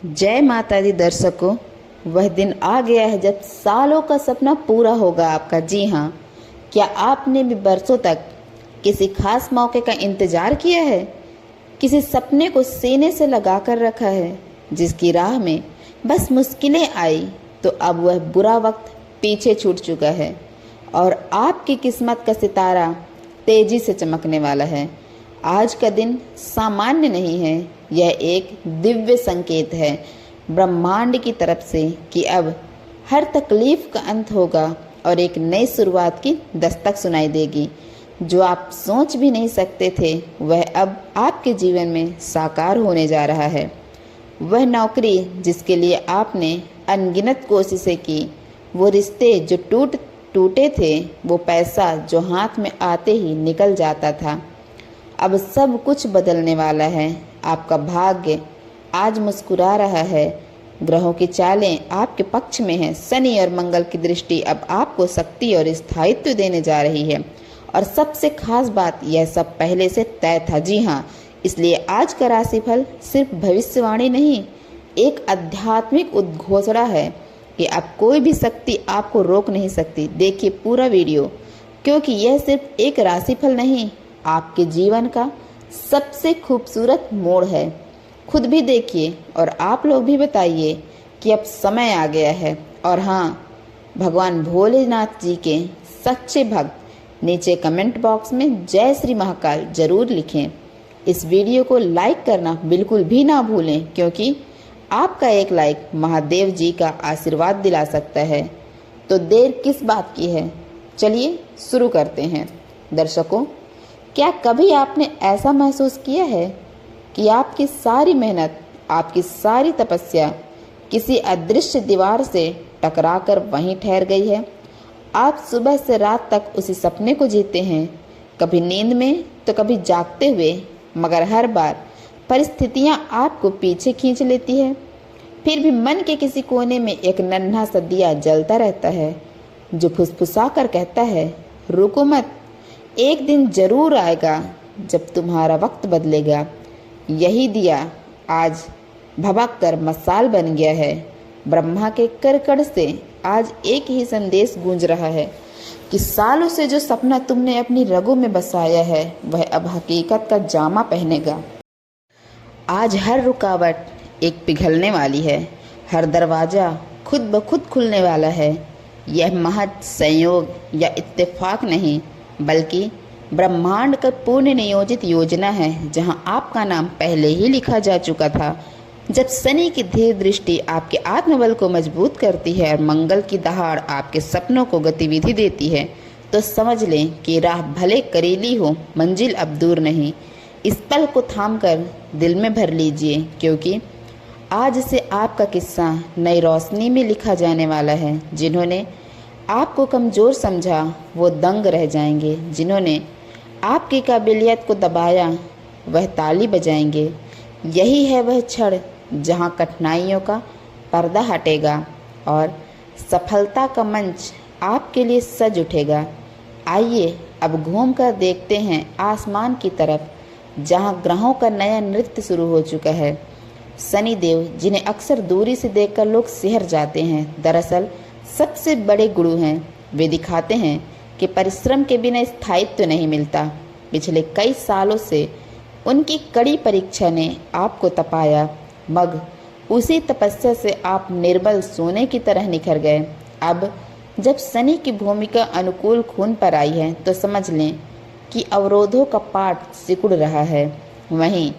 जय माता दी दर्शकों। वह दिन आ गया है जब सालों का सपना पूरा होगा आपका। जी हाँ, क्या आपने भी बरसों तक किसी खास मौके का इंतजार किया है? किसी सपने को सीने से लगा कर रखा है, जिसकी राह में बस मुश्किलें आई तो अब वह बुरा वक्त पीछे छूट चुका है और आपकी किस्मत का सितारा तेजी से चमकने वाला है। आज का दिन सामान्य नहीं है, यह एक दिव्य संकेत है ब्रह्मांड की तरफ से कि अब हर तकलीफ का अंत होगा और एक नई शुरुआत की दस्तक सुनाई देगी। जो आप सोच भी नहीं सकते थे वह अब आपके जीवन में साकार होने जा रहा है। वह नौकरी जिसके लिए आपने अनगिनत कोशिशें की, वो रिश्ते जो टूटे थे, वो पैसा जो हाथ में आते ही निकल जाता था, अब सब कुछ बदलने वाला है। आपका भाग्य आज मुस्कुरा रहा है। ग्रहों की चालें आपके पक्ष में हैं। शनि और मंगल की दृष्टि अब आपको शक्ति और स्थायित्व देने जा रही है। और सबसे खास बात, यह सब पहले से तय था। जी हाँ, इसलिए आज का राशिफल सिर्फ भविष्यवाणी नहीं, एक आध्यात्मिक उद्घोषणा है कि अब कोई भी शक्ति आपको रोक नहीं सकती। देखिए पूरा वीडियो, क्योंकि यह सिर्फ एक राशिफल नहीं, आपके जीवन का सबसे खूबसूरत मोड़ है। खुद भी देखिए और आप लोग भी बताइए कि अब समय आ गया है। और हाँ, भगवान भोलेनाथ जी के सच्चे भक्त नीचे कमेंट बॉक्स में जय श्री महाकाल जरूर लिखें। इस वीडियो को लाइक करना बिल्कुल भी ना भूलें, क्योंकि आपका एक लाइक महादेव जी का आशीर्वाद दिला सकता है। तो देर किस बात की है, चलिए शुरू करते हैं। दर्शकों, क्या कभी आपने ऐसा महसूस किया है कि आपकी सारी मेहनत, आपकी सारी तपस्या किसी अदृश्य दीवार से टकराकर वहीं ठहर गई है? आप सुबह से रात तक उसी सपने को जीते हैं, कभी नींद में तो कभी जागते हुए, मगर हर बार परिस्थितियां आपको पीछे खींच लेती है। फिर भी मन के किसी कोने में एक नन्हा सा दिया जलता रहता है, जो फुसफुसा कर कहता है, रुको मत, एक दिन जरूर आएगा जब तुम्हारा वक्त बदलेगा। यही दिया आज भभक कर मसाल बन गया है। ब्रह्मा के करकड़ से आज एक ही संदेश गूंज रहा है कि सालों से जो सपना तुमने अपनी रगों में बसाया है, वह अब हकीकत का जामा पहनेगा। आज हर रुकावट एक पिघलने वाली है, हर दरवाजा खुद ब खुद खुलने वाला है। यह महज संयोग या इत्तेफाक नहीं, बल्कि ब्रह्मांड का पूर्ण नियोजित योजना है, जहां आपका नाम पहले ही लिखा जा चुका था। जब शनि की धीर दृष्टि आपके आत्मबल को मजबूत करती है और मंगल की दहाड़ आपके सपनों को गतिविधि देती है, तो समझ लें कि राह भले करीली हो, मंजिल अब दूर नहीं। इस पल को थामकर दिल में भर लीजिए, क्योंकि आज से आपका किस्सा नई रोशनी में लिखा जाने वाला है। जिन्होंने आपको कमज़ोर समझा वो दंग रह जाएंगे, जिन्होंने आपकी काबिलियत को दबाया वह ताली बजाएंगे। यही है वह क्षण जहां कठिनाइयों का पर्दा हटेगा और सफलता का मंच आपके लिए सज उठेगा। आइए अब घूमकर देखते हैं आसमान की तरफ, जहां ग्रहों का नया नृत्य शुरू हो चुका है। शनिदेव, जिन्हें अक्सर दूरी से देखकर लोग सिहर जाते हैं, दरअसल सबसे बड़े गुरु हैं। वे दिखाते हैं कि परिश्रम के बिना स्थायित्व नहीं मिलता। पिछले कई सालों से उनकी कड़ी परीक्षा ने आपको तपाया, मगर उसी तपस्या से आप निर्बल सोने की तरह निखर गए। अब जब शनि की भूमिका अनुकूल खून पर आई है, तो समझ लें कि अवरोधों का पाठ सिकुड़ रहा है। वहीं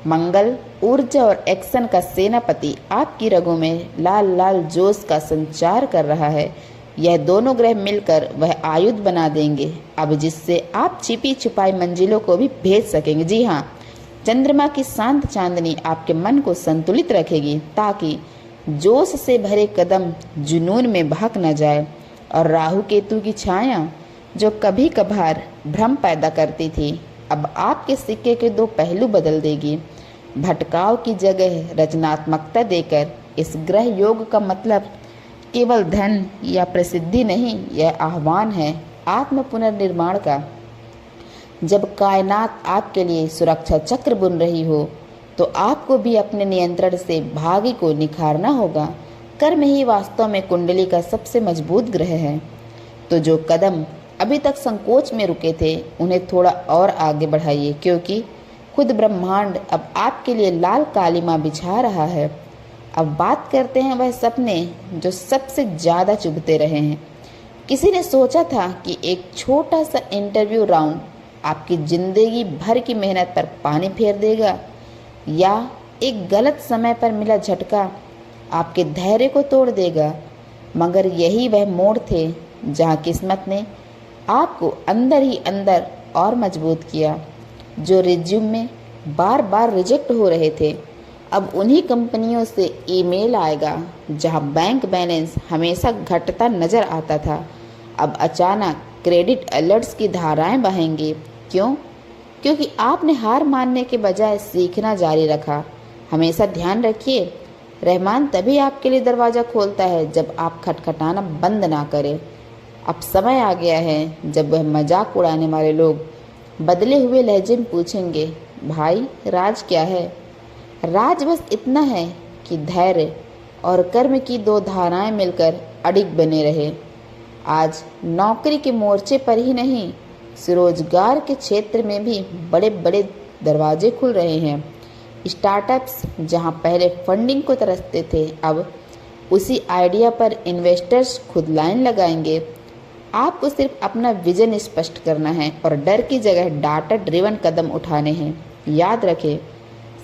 मंगल, ऊर्जा और एक्शन का सेनापति, आपकी रगों में लाल लाल जोश का संचार कर रहा है। यह दोनों ग्रह मिलकर वह आयुध बना देंगे अब, जिससे आप छिपी छुपाई मंजिलों को भी भेज सकेंगे। जी हाँ, चंद्रमा की शांत चांदनी आपके मन को संतुलित रखेगी, ताकि जोश से भरे कदम जुनून में बहक न जाए। और राहु केतु की छाया, जो कभी कभार भ्रम पैदा करती थी, अब आपके सिक्के के दो पहलू बदल देगी। भटकाव की जगह रचनात्मकता देकर इस ग्रह योग का मतलब केवल धन या प्रसिद्धि नहीं, यह आह्वान है आत्म पुनर्निर्माण का। जब कायनात आपके लिए सुरक्षा चक्र बुन रही हो, तो आपको भी अपने नियंत्रण से भाग्य को निखारना होगा। कर्म ही वास्तव में कुंडली का सबसे मजबूत ग्रह है। तो जो कदम अभी तक संकोच में रुके थे उन्हें थोड़ा और आगे बढ़ाइए, क्योंकि खुद ब्रह्मांड अब आपके लिए लाल कालीमा बिछा रहा है। अब बात करते हैं वह सपने जो सबसे ज़्यादा चुभते रहे हैं। किसी ने सोचा था कि एक छोटा सा इंटरव्यू राउंड आपकी जिंदगी भर की मेहनत पर पानी फेर देगा, या एक गलत समय पर मिला झटका आपके धैर्य को तोड़ देगा। मगर यही वह मोड़ थे जहां किस्मत ने आपको अंदर ही अंदर और मजबूत किया। जो रिज्यूम में बार बार रिजेक्ट हो रहे थे, अब उन्हीं कंपनियों से ईमेल आएगा। जहां बैंक बैलेंस हमेशा घटता नजर आता था, अब अचानक क्रेडिट अलर्ट्स की धाराएं बहेंगी। क्यों? क्योंकि आपने हार मानने के बजाय सीखना जारी रखा। हमेशा ध्यान रखिए, रहमान तभी आपके लिए दरवाज़ा खोलता है जब आप खटखटाना बंद ना करें। अब समय आ गया है जब वह मजाक उड़ाने वाले लोग बदले हुए लहजे में पूछेंगे, भाई राज क्या है? राज बस इतना है कि धैर्य और कर्म की दो धाराएं मिलकर अडिग बने रहे। आज नौकरी के मोर्चे पर ही नहीं, स्वरोजगार के क्षेत्र में भी बड़े बड़े दरवाजे खुल रहे हैं। स्टार्टअप्स जहां पहले फंडिंग को तरसते थे, अब उसी आइडिया पर इन्वेस्टर्स खुद लाइन लगाएंगे। आपको सिर्फ अपना विजन स्पष्ट करना है और डर की जगह डाटा ड्रिवन कदम उठाने हैं। याद रखें,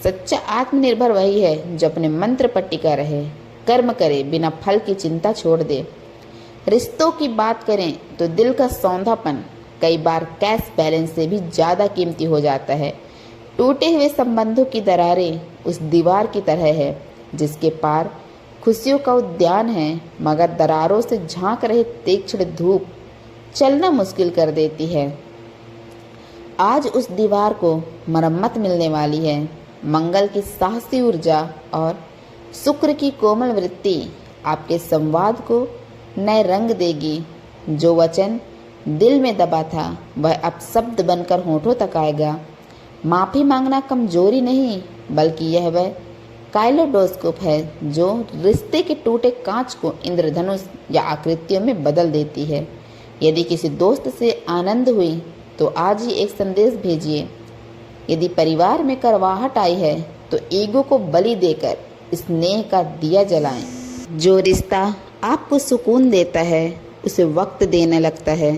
सच्चा आत्मनिर्भर वही है जो अपने मंत्र पर टिका रहे, कर्म करे, बिना फल की चिंता छोड़ दे। रिश्तों की बात करें तो दिल का सौंधापन कई बार कैश बैलेंस से भी ज़्यादा कीमती हो जाता है। टूटे हुए संबंधों की दरारें उस दीवार की तरह है जिसके पार खुशियों का उद्यान है, मगर दरारों से झांक रहे तीक्ष्ण धूप चलना मुश्किल कर देती है। आज उस दीवार को मरम्मत मिलने वाली है। मंगल की साहसी ऊर्जा और शुक्र की कोमल वृत्ति आपके संवाद को नए रंग देगी। जो वचन दिल में दबा था वह अब शब्द बनकर होठों तक आएगा। माफ़ी मांगना कमजोरी नहीं, बल्कि यह वह काइलोडोस्कोप है जो रिश्ते के टूटे कांच को इंद्रधनुष या आकृतियों में बदल देती है। यदि किसी दोस्त से आनंद हुई तो आज ही एक संदेश भेजिए। यदि परिवार में करवाहट आई है तो ईगो को बलि देकर स्नेह का दिया जलाएं। जो रिश्ता आपको सुकून देता है उसे वक्त देने लगता है।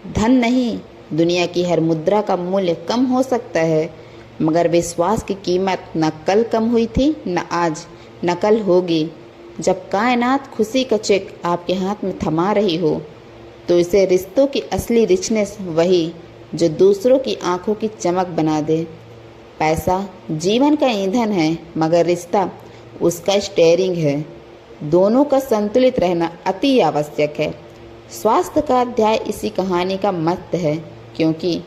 धन नहीं, दुनिया की हर मुद्रा का मूल्य कम हो सकता है, मगर विश्वास की कीमत न कल कम हुई थी, न आज, न कल होगी। जब कायनात खुशी का चेक आपके हाथ में थमा रही हो तो इसे रिश्तों की असली रिचनेस वही जो दूसरों की आंखों की चमक बना दे। पैसा जीवन का ईंधन है, मगर रिश्ता उसका स्टीयरिंग है। दोनों का संतुलित रहना अति आवश्यक है। स्वास्थ्य का अध्याय इसी कहानी का मस्त है, क्योंकि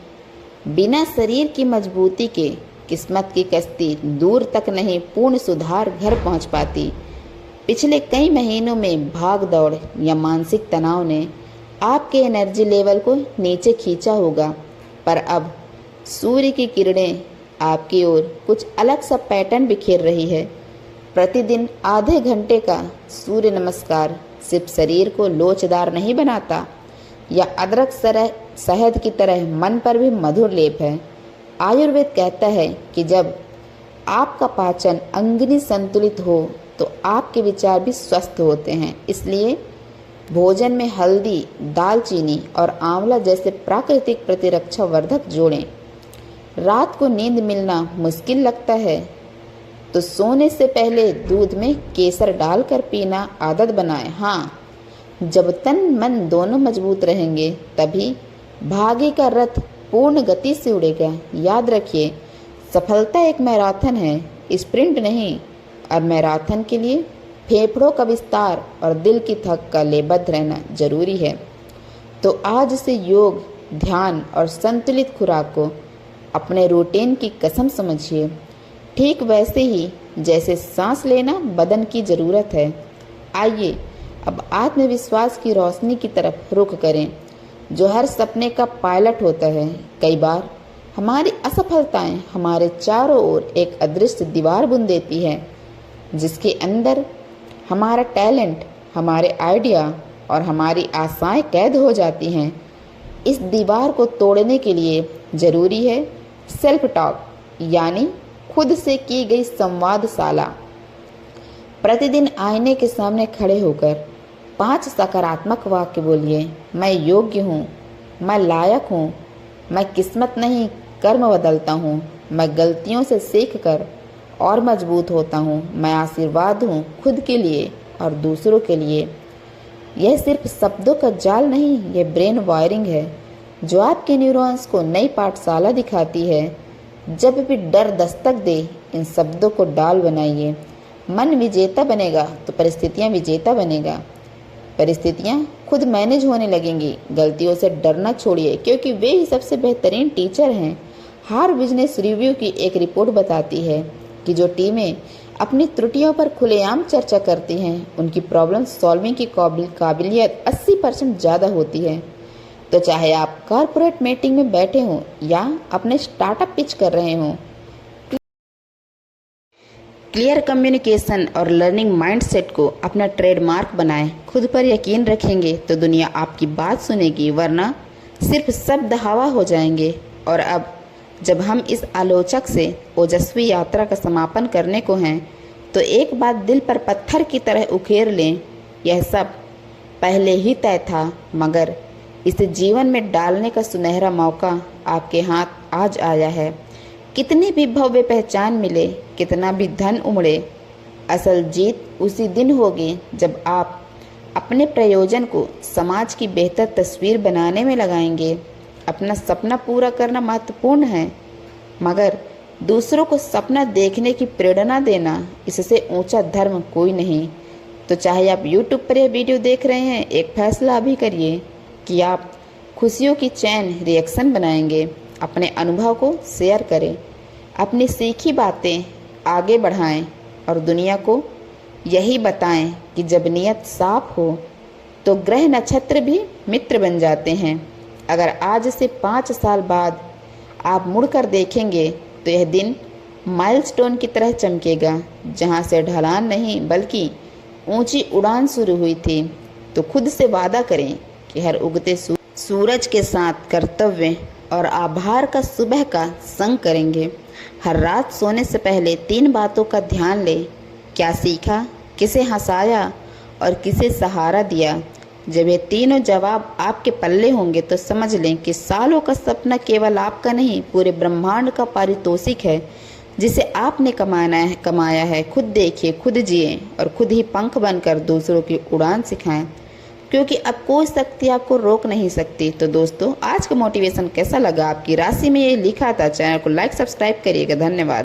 बिना शरीर की मजबूती के किस्मत की कश्ती दूर तक नहीं, पूर्ण सुधार घर पहुंच पाती। पिछले कई महीनों में भाग दौड़ या मानसिक तनाव ने आपके एनर्जी लेवल को नीचे खींचा होगा, पर अब सूर्य की किरणें आपकी ओर कुछ अलग सा पैटर्न बिखेर रही है। प्रतिदिन आधे घंटे का सूर्य नमस्कार सिर्फ शरीर को लोचदार नहीं बनाता, या अदरक शहद की तरह मन पर भी मधुर लेप है। आयुर्वेद कहता है कि जब आपका पाचन अग्नि संतुलित हो तो आपके विचार भी स्वस्थ होते हैं। इसलिए भोजन में हल्दी, दालचीनी और आंवला जैसे प्राकृतिक प्रतिरक्षा वर्धक जोड़ें। रात को नींद मिलना मुश्किल लगता है तो सोने से पहले दूध में केसर डालकर पीना आदत बनाएं। हाँ, जब तन मन दोनों मजबूत रहेंगे तभी भाग्य का रथ पूर्ण गति से उड़ेगा। याद रखिए, सफलता एक मैराथन है, स्प्रिंट नहीं। और मैराथन के लिए फेफड़ों का विस्तार और दिल की थक का लेबद्ध रहना जरूरी है। तो आज से योग, ध्यान और संतुलित खुराक को अपने रूटीन की कसम समझिए। ठीक वैसे ही जैसे सांस लेना बदन की ज़रूरत है। आइए अब आत्मविश्वास की रोशनी की तरफ रुख करें, जो हर सपने का पायलट होता है। कई बार हमारी असफलताएं हमारे चारों ओर एक अदृश्य दीवार बुन देती है, जिसके अंदर हमारा टैलेंट, हमारे आइडिया और हमारी आशाएं कैद हो जाती हैं। इस दीवार को तोड़ने के लिए जरूरी है सेल्फ टॉक, यानी खुद से की गई संवादशाला। प्रतिदिन आईने के सामने खड़े होकर 5 सकारात्मक वाक्य बोलिए। मैं योग्य हूँ, मैं लायक हूँ, मैं किस्मत नहीं कर्म बदलता हूँ, मैं गलतियों से सीख कर और मजबूत होता हूँ, मैं आशीर्वाद हूँ खुद के लिए और दूसरों के लिए। यह सिर्फ शब्दों का जाल नहीं, यह ब्रेन वायरिंग है जो आपके न्यूरॉन्स को नई पाठशाला दिखाती है। जब भी डर दस्तक दे, इन शब्दों को डाल बनाइए। मन विजेता बनेगा तो परिस्थितियाँ विजेता बनेगा। परिस्थितियाँ खुद मैनेज होने लगेंगी। गलतियों से डरना छोड़िए, क्योंकि वे ही सबसे बेहतरीन टीचर हैं। हार्वर्ड बिजनेस रिव्यू की एक रिपोर्ट बताती है कि जो टीमें अपनी त्रुटियों पर खुलेआम चर्चा करती हैं, उनकी प्रॉब्लम सॉल्विंग की काबिलियत 80% ज़्यादा होती है। तो चाहे आप कॉर्पोरेट मीटिंग में बैठे हों या अपने स्टार्टअप पिच कर रहे हों, क्लियर कम्युनिकेशन और लर्निंग माइंडसेट को अपना ट्रेडमार्क बनाएं। खुद पर यकीन रखेंगे तो दुनिया आपकी बात सुनेगी, वरना सिर्फ शब्द हवा हो जाएंगे। और अब जब हम इस आलोचक से ओजस्वी यात्रा का समापन करने को हैं, तो एक बात दिल पर पत्थर की तरह उकेर लें, यह सब पहले ही तय था, मगर इसे जीवन में डालने का सुनहरा मौका आपके हाथ आज आया है। कितनी भी भव्य पहचान मिले, कितना भी धन उमड़े, असल जीत उसी दिन होगी जब आप अपने प्रयोजन को समाज की बेहतर तस्वीर बनाने में लगाएंगे। अपना सपना पूरा करना महत्वपूर्ण है, मगर दूसरों को सपना देखने की प्रेरणा देना, इससे ऊंचा धर्म कोई नहीं। तो चाहे आप YouTube पर यह वीडियो देख रहे हैं, एक फैसला अभी करिए कि आप खुशियों की चैन रिएक्शन बनाएंगे। अपने अनुभव को शेयर करें, अपनी सीखी बातें आगे बढ़ाएं और दुनिया को यही बताएं कि जब नीयत साफ हो तो ग्रह नक्षत्र भी मित्र बन जाते हैं। अगर आज से 5 साल बाद आप मुड़कर देखेंगे तो यह दिन माइलस्टोन की तरह चमकेगा, जहां से ढलान नहीं बल्कि ऊंची उड़ान शुरू हुई थी। तो खुद से वादा करें कि हर उगते सूरज के साथ कर्तव्य और आभार का सुबह का संग करेंगे। हर रात सोने से पहले 3 बातों का ध्यान लें। क्या सीखा, किसे हंसाया और किसे सहारा दिया। जब ये तीनों जवाब आपके पल्ले होंगे तो समझ लें कि सालों का सपना केवल आपका नहीं, पूरे ब्रह्मांड का पारितोषिक है जिसे आपने कमाया है। खुद देखिए, खुद जिए और खुद ही पंख बनकर दूसरों की उड़ान सिखाएं, क्योंकि अब कोई शक्ति आपको रोक नहीं सकती। तो दोस्तों, आज का मोटिवेशन कैसा लगा? आपकी राशि में ये लिखा था। चैनल को लाइक सब्सक्राइब करिएगा। धन्यवाद।